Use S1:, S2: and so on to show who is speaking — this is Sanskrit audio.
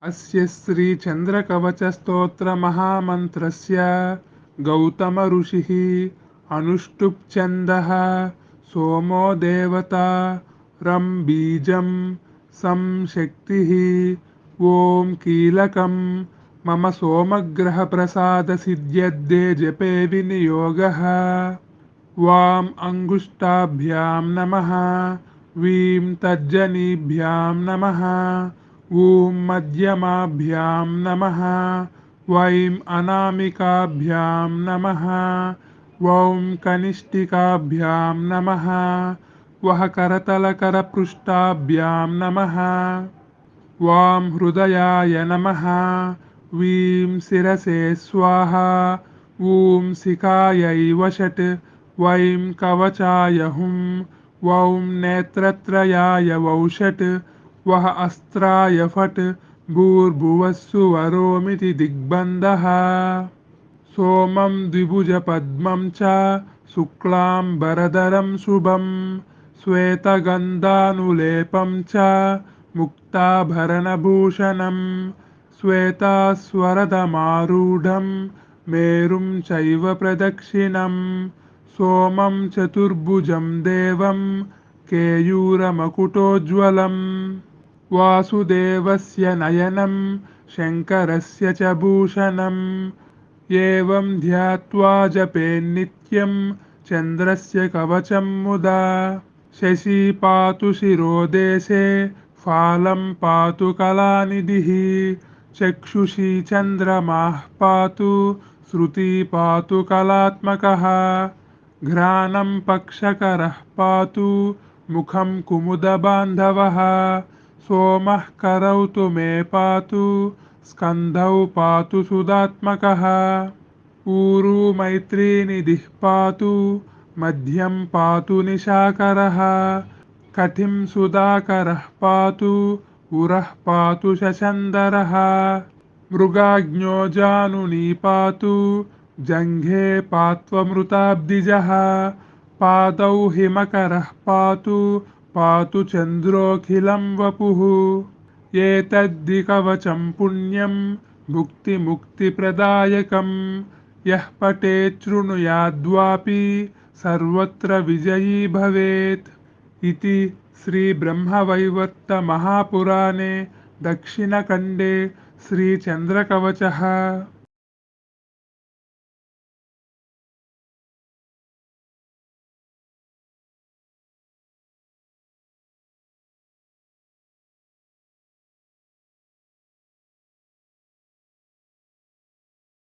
S1: अस्य श्रीचन्द्रकवचस्तोत्रमहामन्त्रस्य गौतमऋषिः अनुष्टुप् छन्दः सोमो देवता रं बीजं सं शक्तिः ॐ कीलकं मम सोमग्रहप्रसादसिद्ध्यद्दे जपे विनियोगः वाम अंगुष्ठाभ्यां नमः वीं तर्जनीभ्यां नमः ॐ मध्यमाभ्यां नमः वैं अनामिकाभ्यां नमः वौं कनिष्ठिकाभ्यां नमः वः करतलकरपृष्ठाभ्यां नमः वां हृदयाय नमः वीं शिरसे स्वाहा ॐ शिखायै वषट् वैं कवचाय हुं वौं नेत्रत्रयाय वौषट् वः अस्त्राय फट् भूर्भुवस्सुवरोमिति दिग्बन्धः सोमं द्विभुजपद्मं च शुक्लाम्बरधरं शुभं श्वेतगन्धानुलेपं च मुक्ताभरणभूषणं श्वेतास्वरथमारूढं मेरुं चैव प्रदक्षिणं सोमं चतुर्भुजं देवं केयूरमकुटोज्ज्वलं वासुदेवस्य नयनं शङ्करस्य च भूषणम् एवं ध्यात्वा जपेन्नित्यं चन्द्रस्य कवचं मुदा शशी पातु शिरोदेशे फालं पातु कलानिधिः चक्षुषी चन्द्रमाः पातु श्रुति पातु कलात्मकः घ्राणं पक्षकरः पातु मुखं कुमुदबान्धवः सोमः करौ तु मे पातु स्कन्धौ पातु सुधात्मकः ऊरू मैत्रीनिधिः पातु मध्यं पातु निशाकरः कटिं सुधाकरः पातु उरः पातु शशन्दरः मृगाज्ञो जानुनी पातु जङ्घे पात्वमृताब्धिजः पादौ हिमकरः पातु पातु चन्द्रोऽखिलं वपुः एतद्धि कवचं पुण्यं भुक्तिमुक्तिप्रदायकं यः पठेत् शृणुयाद्वापि सर्वत्र विजयी भवेत् इति श्रीब्रह्मवैवर्तमहापुराणे दक्षिणखण्डे श्रीचन्द्रकवचः।